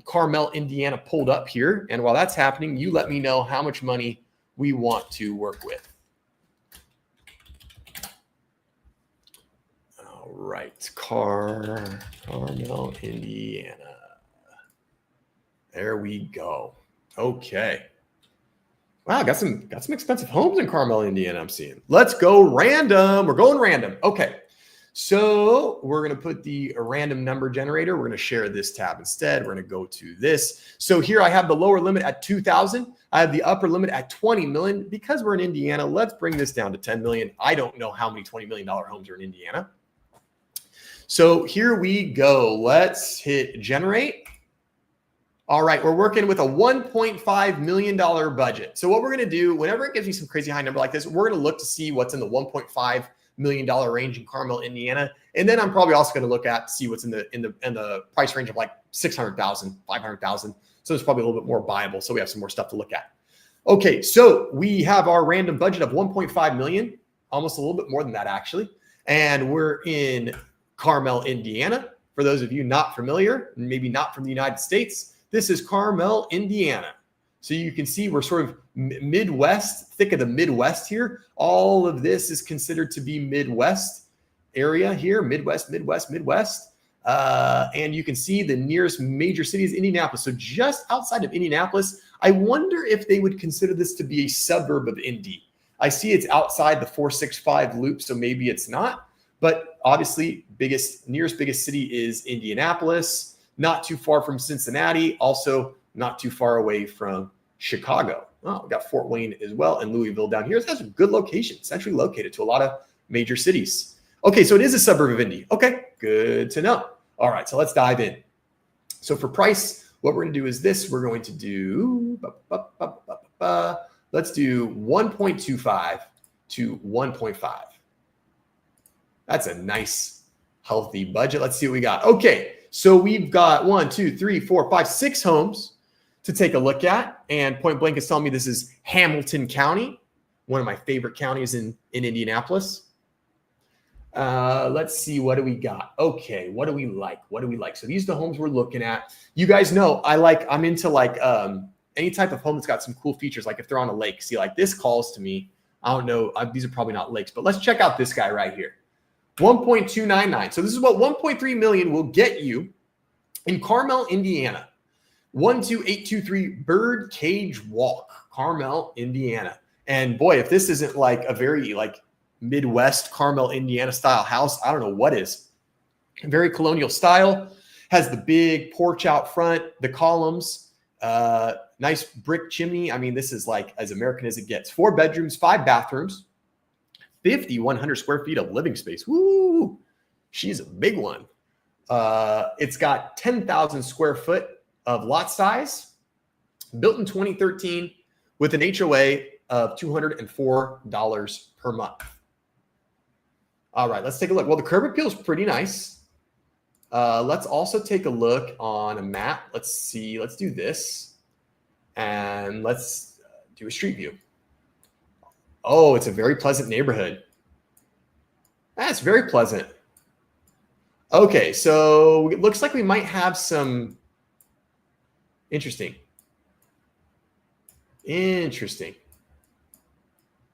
Carmel, Indiana pulled up here. And while that's happening, you let me know how much money we want to work with. All right, Carmel, Indiana. There we go. Okay. Wow, got some expensive homes in Carmel, Indiana, I'm seeing. Let's go random. We're going random. Okay. So we're going to put the random number generator. We're going to share this tab instead. We're going to go to this. So here I have the lower limit at 2,000. I have the upper limit at 20 million. Because we're in Indiana, let's bring this down to 10 million. I don't know how many $20 million homes are in Indiana. So here we go. Let's hit generate. All right, we're working with a $1.5 million budget. So what we're going to do, whenever it gives me some crazy high number like this, we're going to look to see what's in the $1.5 million range in Carmel, Indiana. And then I'm probably also going to look at see what's in the price range of like 600,000, 500,000. So it's probably a little bit more viable. So we have some more stuff to look at. Okay, so we have our random budget of 1.5 million, almost a little bit more than that actually. And we're in Carmel, Indiana. For those of you not familiar, maybe not from the United States, this is Carmel, Indiana. So you can see we're sort of Midwest, thick of the Midwest here. All of this is considered to be Midwest area here, Midwest. And you can see the nearest major city is Indianapolis. So just outside of Indianapolis, I wonder if they would consider this to be a suburb of Indy. I see it's outside the 465 loop, so maybe it's not. But obviously, nearest biggest city is Indianapolis. Not too far from Cincinnati, also not too far away from Chicago. Oh, we got Fort Wayne as well and Louisville down here. That's a good location, centrally located to a lot of major cities. Okay, so it is a suburb of Indy. Okay, good to know. All right, so let's dive in. So for price, what we're going to do is this. We're going to do, let's do 1.25 to 1.5. That's a nice, healthy budget. Let's see what we got. Okay. So we've got 1, 2, 3, 4, 5, 6 homes to take a look at. And Point Blank is telling me this is Hamilton County, one of my favorite counties in Indianapolis. Let's see, what do we got? Okay, what do we like? So these are the homes we're looking at. You guys know I'm into like any type of home that's got some cool features, like if they're on a lake. See, like this calls to me. I don't know. These are probably not lakes, but let's check out this guy right here. 1.299. So this is what 1.3 million will get you in Carmel, Indiana. 12823 Bird Cage Walk, Carmel, Indiana. And boy, if this isn't like a very like Midwest Carmel, Indiana style house, I don't know what is. Very colonial style. Has the big porch out front, the columns, nice brick chimney. I mean, this is like as American as it gets. 4 bedrooms, 5 bathrooms. 5,100 square feet of living space. Woo! She's a big one. It's got 10,000 square foot of lot size, built in 2013 with an HOA of $204 per month. All right, let's take a look. Well, the curb appeal is pretty nice. Let's also take a look on a map. Let's see. Let's do this. And let's do a street view. Oh, it's a very pleasant neighborhood. That's very pleasant. Okay, so it looks like we might have some interesting.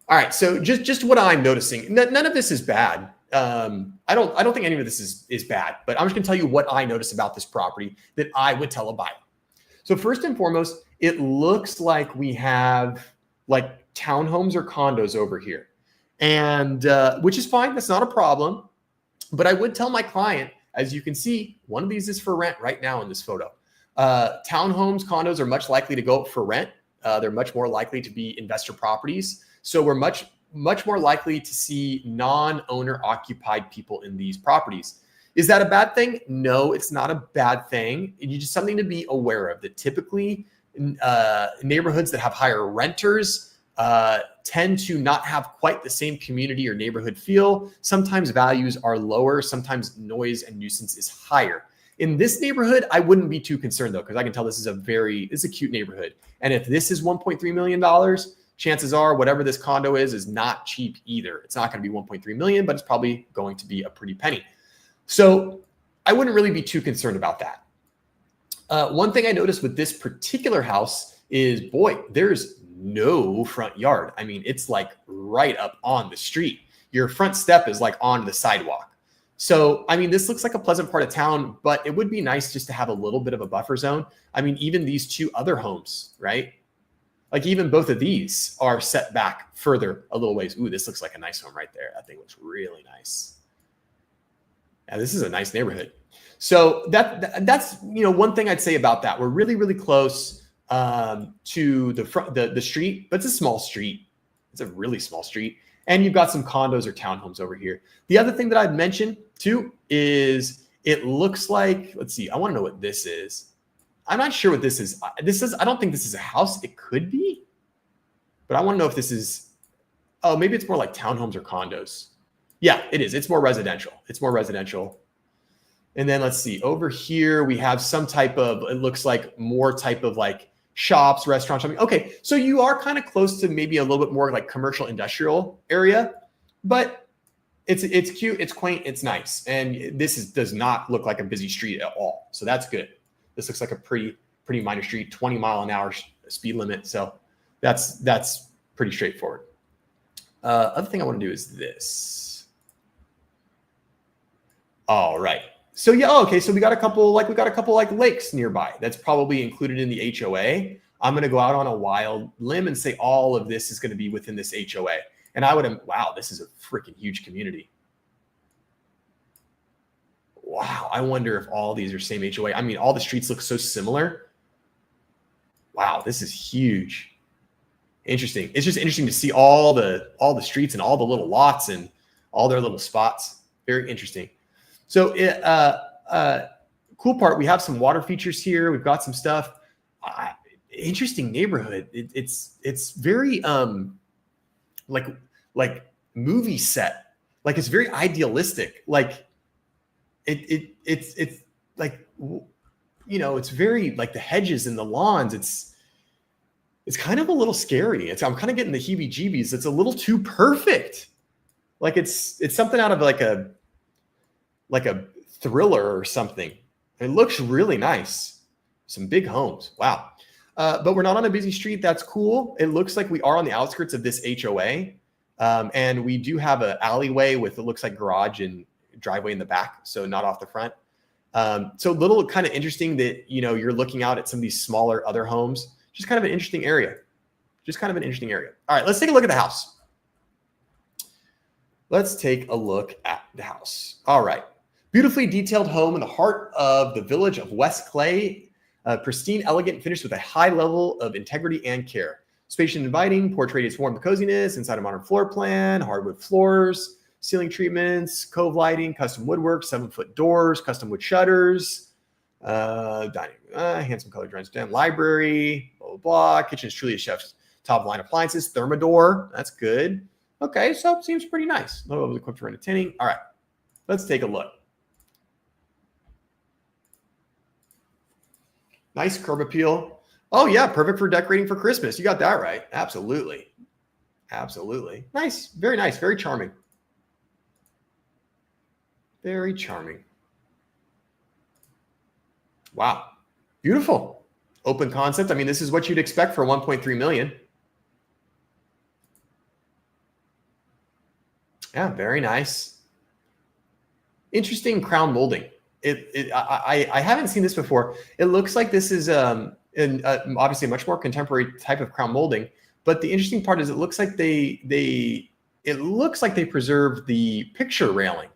All right, so just what I'm noticing. None of this is bad. I don't think any of this is bad, but I'm just gonna tell you what I notice about this property that I would tell a buyer. So first and foremost, it looks like we have like townhomes or condos over here, and which is fine. That's not a problem. But I would tell my client, as you can see, one of these is for rent right now in this photo. Townhomes, condos are much likely to go up for rent. They're much more likely to be investor properties. So we're much more likely to see non-owner occupied people in these properties. Is that a bad thing? No, it's not a bad thing. It's just something to be aware of, that typically neighborhoods that have higher renters tend to not have quite the same community or neighborhood feel. Sometimes values are lower. Sometimes noise and nuisance is higher. In this neighborhood, I wouldn't be too concerned though, because I can tell this is a cute neighborhood. And if this is $1.3 million, chances are whatever this condo is not cheap either. It's not going to be 1.3 million, but it's probably going to be a pretty penny. So I wouldn't really be too concerned about that. One thing I noticed with this particular house is, boy, there's no front yard. I mean, it's like right up on the street. Your front step is like on the sidewalk. So, I mean, this looks like a pleasant part of town, but it would be nice just to have a little bit of a buffer zone. I mean, even these two other homes, right? Like even both of these are set back further a little ways. Ooh, this looks like a nice home right there. That thing looks really nice. Yeah, this is a nice neighborhood. So that's one thing I'd say about that. We're really, really close to the street, but it's a small street. It's a really small street. And you've got some condos or townhomes over here. The other thing that I'd mention too is it looks like, let's see, I want to know what this is. I'm not sure what this is. I don't think this is a house. It could be, but I want to know if this is, oh, maybe it's more like townhomes or condos. Yeah, it is. It's more residential. And then let's see, over here, we have some type of, it looks like more type of like shops, restaurants, something. Okay, so you are kind of close to maybe a little bit more like commercial industrial area, but it's cute, it's quaint, it's nice. And does not look like a busy street at all. So that's good. This looks like a pretty minor street, 20 mile an hour speed limit. So that's pretty straightforward. Other thing I want to do is this. All right. So yeah, okay. So we got a couple like lakes nearby. That's probably included in the HOA. I'm going to go out on a wild limb and say all of this is going to be within this HOA. And wow, this is a freaking huge community. Wow. I wonder if all these are same HOA. I mean, all the streets look so similar. Wow. This is huge. Interesting. It's just interesting to see all the streets and all the little lots and all their little spots. Very interesting. So cool part, we have some water features here. We've got some stuff. Interesting neighborhood. It's very like movie set. Like it's very idealistic. Like it's like, it's very like the hedges and the lawns. It's kind of a little scary. I'm kind of getting the heebie-jeebies. It's a little too perfect. Like it's something out of like a thriller or something. It looks really nice. Some big homes. Wow. But we're not on a busy street. That's cool. It looks like we are on the outskirts of this HOA. And we do have an alleyway with, it looks like garage and driveway in the back. So not off the front. So a little kind of interesting that, you're looking out at some of these smaller other homes. Just kind of an interesting area. All right, let's take a look at the house. Let's take a look at the house. All right. Beautifully detailed home in the heart of the village of West Clay. Pristine, elegant, finished with a high level of integrity and care. Spacious and inviting, porch radiates warmth and coziness, inside a modern floor plan, hardwood floors, ceiling treatments, cove lighting, custom woodwork, 7-foot doors, custom wood shutters, dining, handsome colored drawings, library, blah, blah, blah. Kitchen is truly a chef's top line appliances, thermidor. That's good. Okay, so it seems pretty nice. Low equipped for entertaining. All right, let's take a look. Nice curb appeal. Oh yeah, perfect for decorating for Christmas. You got that right. Absolutely. Nice. Very nice. Very charming. Wow. Beautiful. Open concept. I mean, this is what you'd expect for 1.3 million. Yeah, very nice. Interesting crown molding. I haven't seen this before. It looks like this is obviously a much more contemporary type of crown molding. But the interesting part is it looks like they preserved the picture railing.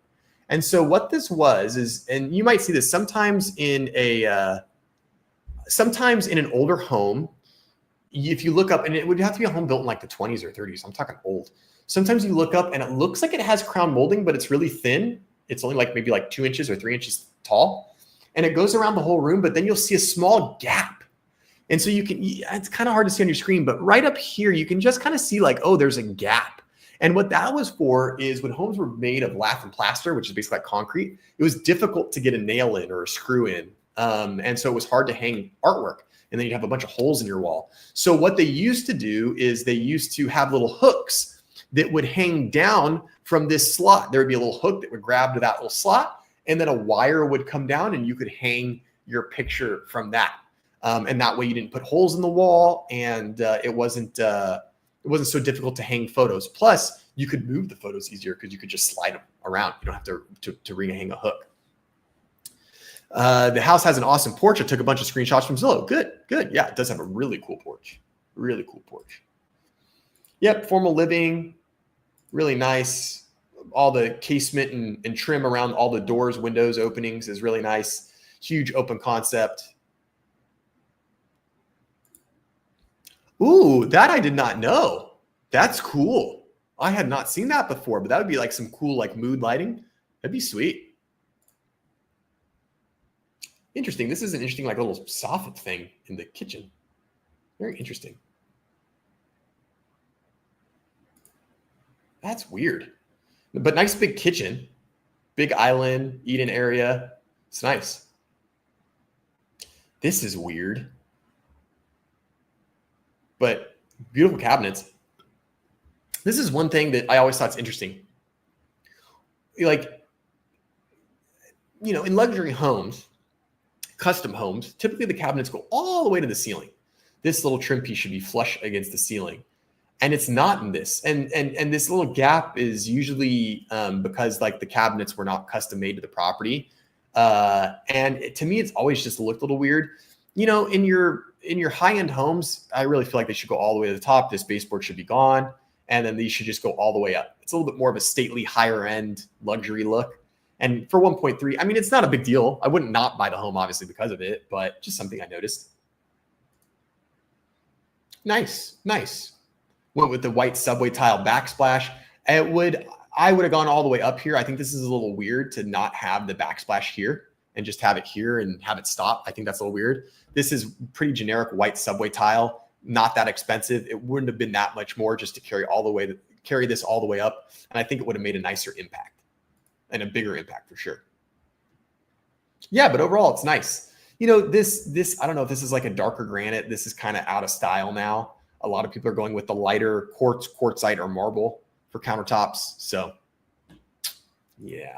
And so what this was is, and you might see this sometimes in a sometimes in an older home, if you look up, and it would have to be a home built in like the 20s or 30s, I'm talking old. Sometimes you look up and it looks like it has crown molding, but it's really thin. It's only like maybe like 2 inches or 3 inches tall. And it goes around the whole room, but then you'll see a small gap. And so it's kind of hard to see on your screen, but right up here, you can just kind of see like, oh, there's a gap. And what that was for is when homes were made of lath and plaster, which is basically like concrete, it was difficult to get a nail in or a screw in. And so it was hard to hang artwork. And then you'd have a bunch of holes in your wall. So what they used to do is they used to have little hooks that would hang down from this slot. There would be a little hook that would grab to that little slot, and then a wire would come down and you could hang your picture from that. And that way you didn't put holes in the wall, and it wasn't so difficult to hang photos. Plus, you could move the photos easier because you could just slide them around. You don't have to rehang a hook. The house has an awesome porch. I took a bunch of screenshots from Zillow. Good. Yeah, it does have a really cool porch. Really cool porch. Yep, formal living, really nice. All the casement and trim around all the doors, windows, openings is really nice. Huge open concept. Ooh, that I did not know. That's cool. I had not seen that before, but that would be like some cool like mood lighting. That'd be sweet. Interesting. This is an interesting like little soffit thing in the kitchen. Very interesting. That's weird. But nice big kitchen. Big island, eat-in area. It's nice. This is weird. But beautiful cabinets. This is one thing that I always thought is interesting. Like, you know, in luxury homes, custom homes, typically the cabinets go all the way to the ceiling. This little trim piece should be flush against the ceiling. And it's not in this. And this little gap is usually because like the cabinets were not custom made to the property. And to me, it's always just looked a little weird. You know, in your high-end homes, I really feel like they should go all the way to the top. This baseboard should be gone. And then these should just go all the way up. It's a little bit more of a stately, higher end luxury look. And for 1.3, I mean, it's not a big deal. I wouldn't not buy the home, obviously, because of it, but just something I noticed. Nice. Went with the white subway tile backsplash. I would have gone all the way up here. I think this is a little weird to not have the backsplash here and just have it here and have it stop. I think that's a little weird. This is pretty generic white subway tile, not that expensive. It wouldn't have been that much more just to carry this all the way up. And I think it would have made a nicer impact. And a bigger impact for sure. Yeah, but overall, it's nice. You know, this I don't know if this is like a darker granite. This is kind of out of style now. A lot of people are going with the lighter quartzite, or marble for countertops. So, yeah.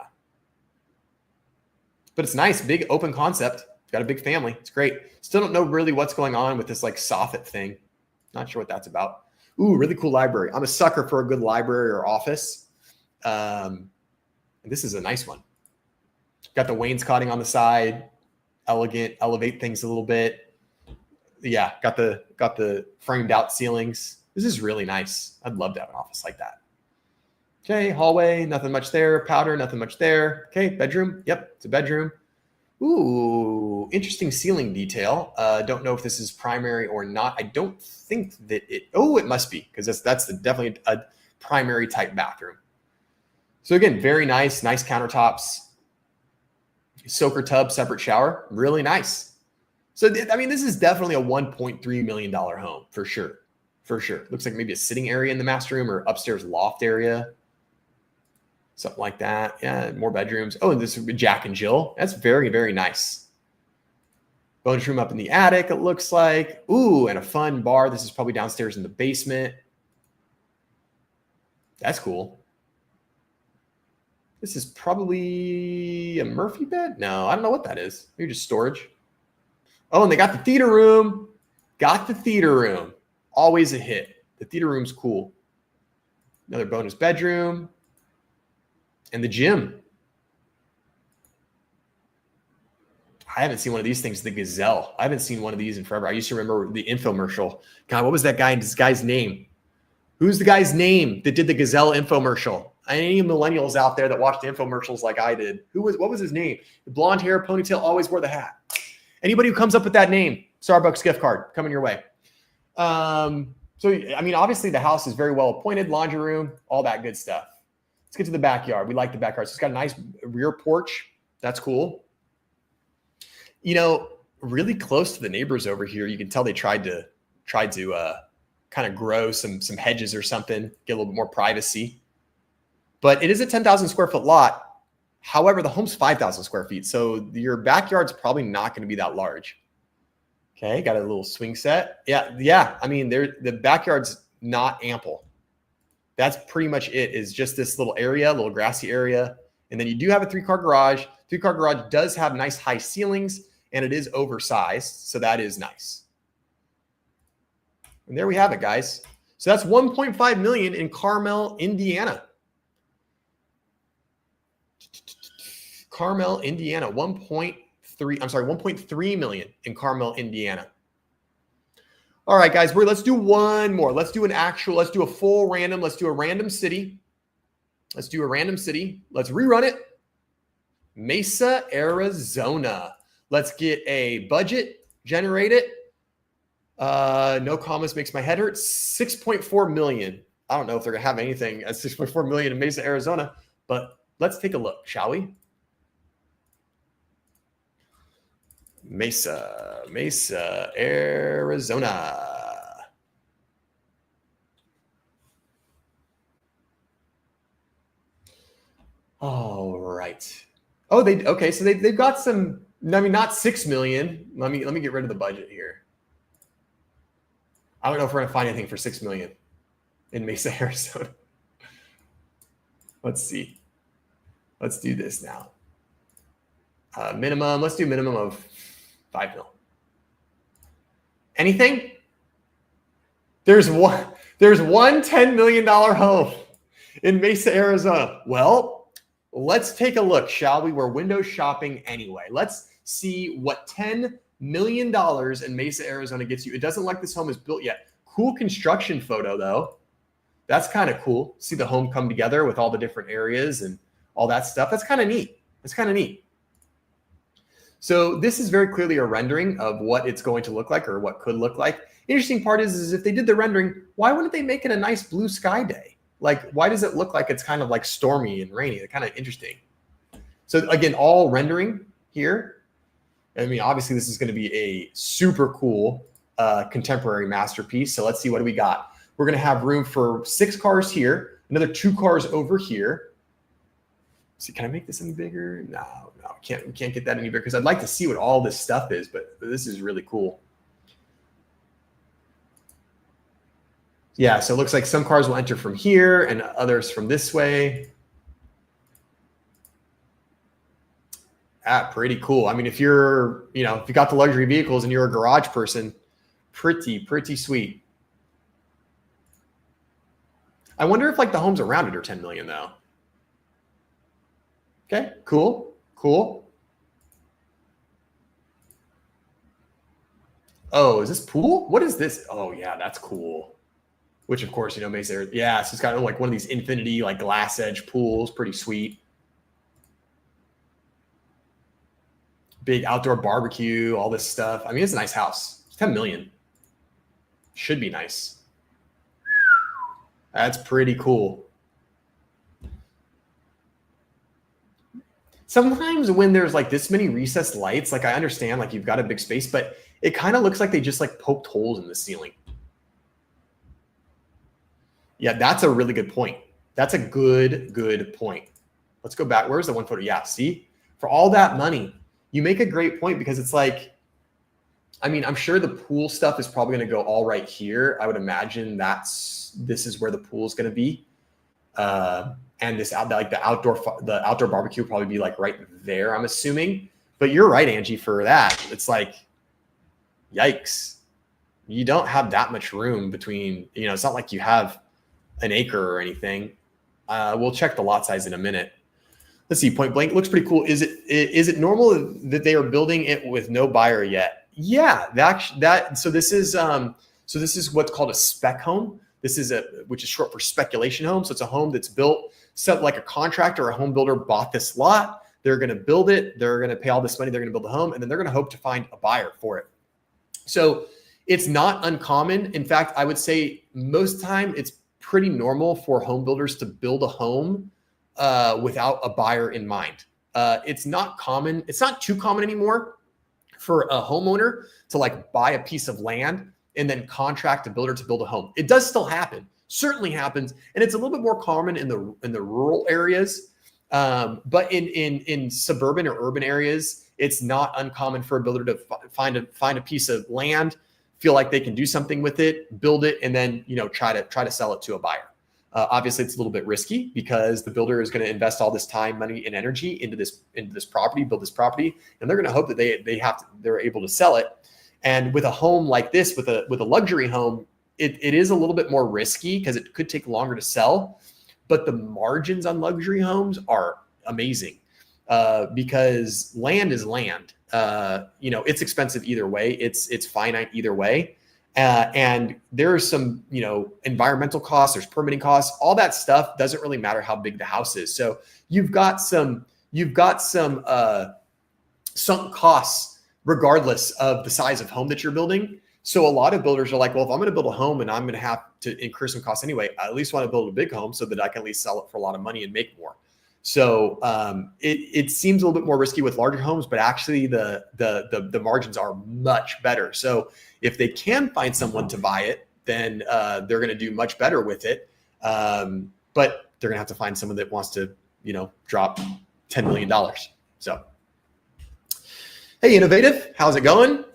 But it's nice, big open concept. Got a big family. It's great. Still don't know really what's going on with this like soffit thing. Not sure what that's about. Ooh, really cool library. I'm a sucker for a good library or office. This is a nice one. Got the wainscoting on the side, elegant, elevate things a little bit. Yeah, got the framed out ceilings. This is really nice. I'd love to have an office like that. Okay, hallway, nothing much there. Powder, nothing much there. Okay, bedroom. Yep, it's a bedroom. Ooh, interesting ceiling detail. Don't know if this is primary or not. I don't think that it must be, because that's definitely a primary type bathroom. So again, very nice countertops, soaker tub, separate shower, really nice. So, I mean, this is definitely a $1.3 million home for sure. Looks like maybe a sitting area in the master room or upstairs loft area. Something like that. Yeah, more bedrooms. Oh, and this would be Jack and Jill. That's very, very nice. Bonus room up in the attic, it looks like. Ooh, and a fun bar. This is probably downstairs in the basement. That's cool. This is probably a Murphy bed. No, I don't know what that is. Maybe just storage. Oh, and they got the theater room. Always a hit. The theater room's cool. Another bonus bedroom. And the gym. I haven't seen one of these things, the Gazelle. I haven't seen one of these in forever. I used to remember the infomercial. God, what was that guy's name? Who's the guy's name that did the Gazelle infomercial? Any millennials out there that watched the infomercials like I did? What was his name? The blonde hair, ponytail, always wore the hat. Anybody who comes up with that name, Starbucks gift card coming your way. So, I mean, obviously the house is very well appointed, laundry room, all that good stuff. Let's get to the backyard. We like the backyard. So it's got a nice rear porch. That's cool. You know, really close to the neighbors over here. You can tell they tried to kind of grow some hedges or something, get a little bit more privacy. But it is a 10,000 square foot lot. However, the home's 5,000 square feet. So your backyard's probably not going to be that large. Okay, got a little swing set. Yeah. I mean, the backyard's not ample. That's pretty much it, is just this little area, little grassy area. And then you do have a 3-car garage. 3-car garage does have nice high ceilings, and it is oversized. So that is nice. And there we have it, guys. So that's 1.5 million in Carmel, Indiana. Carmel, Indiana, 1.3 million in Carmel, Indiana. All right, guys, let's do one more. Let's do a full random. Let's do a random city. Let's rerun it. Mesa, Arizona. Let's get a budget, generate it. No commas makes my head hurt. 6.4 million. I don't know if they're gonna have anything at 6.4 million in Mesa, Arizona, but let's take a look, shall we? Mesa, Arizona. All right. Oh, okay. So they've got some. I mean, not 6 million. Let me get rid of the budget here. I don't know if we're gonna find anything for 6 million in Mesa, Arizona. Let's see. Let's do this now. Minimum. Let's do minimum of 5 mil. Anything? There's one $10 million home in Mesa, Arizona. Well, let's take a look, shall we? We're window shopping anyway. Let's see what $10 million in Mesa, Arizona gets you. It doesn't look like this home is built yet. Cool construction photo, though. That's kind of cool. See the home come together with all the different areas and all that stuff. That's kind of neat. So this is very clearly a rendering of what it's going to look like, or what could look like. Interesting part is if they did the rendering, why wouldn't they make it a nice blue sky day? Like, why does it look like it's kind of like stormy and rainy? It's kind of interesting. So again, all rendering here. I mean, obviously this is going to be a super cool contemporary masterpiece. So let's see, what do we got? We're going to have room for 6 cars here, another 2 cars over here. See, can I make this any bigger? No, we can't get that any bigger, because I'd like to see what all this stuff is, but this is really cool. Yeah, so it looks like some cars will enter from here and others from this way. Pretty cool. I mean, if you're, if you got the luxury vehicles and you're a garage person, pretty sweet. I wonder if like the homes around it are 10 million though. Okay, cool. Oh, is this pool? What is this? Oh yeah, that's cool. Which of course, Mesa. Yeah, so it's got like one of these infinity like glass edge pools, pretty sweet. Big outdoor barbecue, all this stuff. I mean, it's a nice house. It's 10 million. Should be nice. That's pretty cool. Sometimes when there's like this many recessed lights, like I understand, like you've got a big space, but it kind of looks like they just like poked holes in the ceiling. Yeah, that's a really good point. That's a good point. Let's go back. Where's the one photo? Yeah, see, for all that money, you make a great point, because it's like, I mean, I'm sure the pool stuff is probably going to go all right here. I would imagine this is where the pool is going to be. And the outdoor barbecue will probably be like right there, I'm assuming. But you're right, Angie, for that. It's like, yikes. You don't have that much room between, it's not like you have an acre or anything. We'll check the lot size in a minute. Let's see, point blank looks pretty cool. Is it normal that they are building it with no buyer yet? Yeah, so this is what's called a spec home. This is which is short for speculation home. So it's a home that's built, so like a contractor or a home builder bought this lot. They're going to build it. They're going to pay all this money. They're going to build the home, and then they're going to hope to find a buyer for it. So it's not uncommon. In fact, I would say most time it's pretty normal for home builders to build a home without a buyer in mind. It's not common. It's not too common anymore for a homeowner to like buy a piece of land and then contract a builder to build a home. It does still happen, certainly happens, and it's a little bit more common in the rural areas. But in suburban or urban areas, it's not uncommon for a builder to find a piece of land, feel like they can do something with it, build it, and then try to sell it to a buyer. Obviously, it's a little bit risky because the builder is going to invest all this time, money, and energy into this property, build this property, and they're going to hope that they're able to sell it. And with a home like this, with a luxury home, it is a little bit more risky because it could take longer to sell. But the margins on luxury homes are amazing because land is land. It's expensive either way. It's finite either way. And there are some, environmental costs, there's permitting costs, all that stuff doesn't really matter how big the house is. So you've got some sunk costs regardless of the size of home that you're building. So a lot of builders are like, well, if I'm going to build a home and I'm going to have to incur some costs anyway, I at least want to build a big home so that I can at least sell it for a lot of money and make more. So it seems a little bit more risky with larger homes, but actually the margins are much better. So if they can find someone to buy it, then they're going to do much better with it. But they're going to have to find someone that wants to, drop $10 million. So, hey, Innovative, how's it going?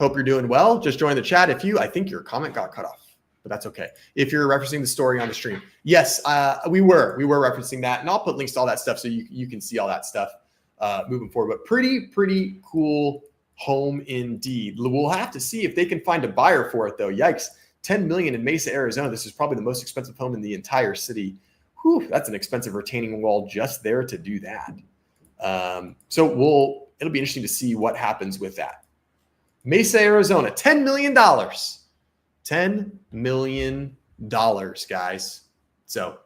Hope you're doing well. Just join the chat. I think your comment got cut off, but that's okay. If you're referencing the story on the stream, yes, we were referencing that, and I'll put links to all that stuff so you can see all that stuff moving forward. But pretty cool home indeed. We'll have to see if they can find a buyer for it though. Yikes, $10 million in Mesa, Arizona. This is probably the most expensive home in the entire city. Whew, that's an expensive retaining wall just there to do that. So it'll be interesting to see what happens with that. Mesa, Arizona, $10 million. $10 million, guys. So,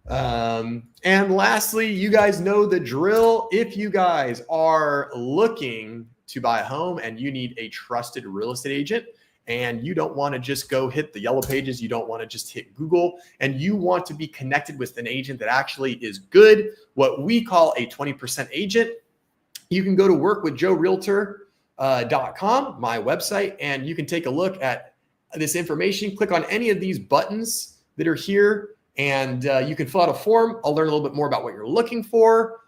and lastly, you guys know the drill. If you guys are looking to buy a home and you need a trusted real estate agent and you don't want to just go hit the yellow pages, you don't want to just hit Google, and you want to be connected with an agent that actually is good, what we call a 20% agent, you can go to workwithjoerealtor.com, my website, and you can take a look at this information. Click on any of these buttons that are here, and you can fill out a form. I'll learn a little bit more about what you're looking for,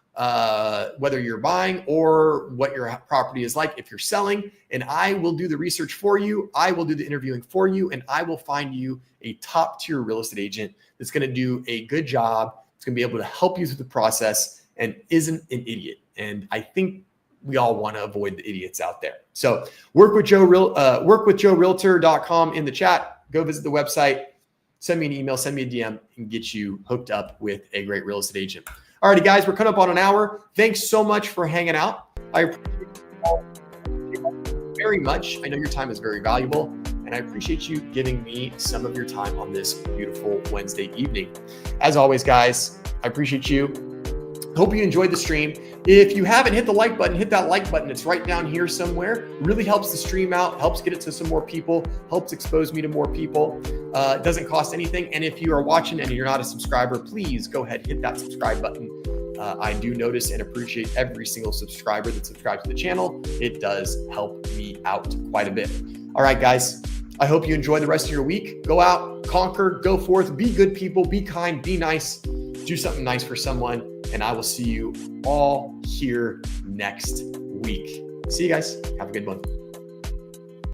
whether you're buying or what your property is like if you're selling, and I will do the research for you. I will do the interviewing for you, and I will find you a top-tier real estate agent that's going to do a good job. It's going to be able to help you through the process and isn't an idiot. And I think we all want to avoid the idiots out there. So workwithjoerealtor.com in the chat. Go visit the website, send me an email, send me a DM, and get you hooked up with a great real estate agent. All righty, guys, we're coming up on an hour. Thanks so much for hanging out. I appreciate you all very much. I know your time is very valuable, and I appreciate you giving me some of your time on this beautiful Wednesday evening. As always, guys, I appreciate you. Hope you enjoyed the stream. If you haven't hit the like button, hit that like button. It's right down here somewhere. Really helps the stream out, helps get it to some more people, helps expose me to more people. It doesn't cost anything. And if you are watching and you're not a subscriber, please go ahead and hit that subscribe button. I do notice and appreciate every single subscriber that subscribes to the channel. It does help me out quite a bit. All right, guys, I hope you enjoy the rest of your week. Go out, conquer, go forth, be good people, be kind, be nice, do something nice for someone. And I will see you all here next week. See you guys. Have a good one.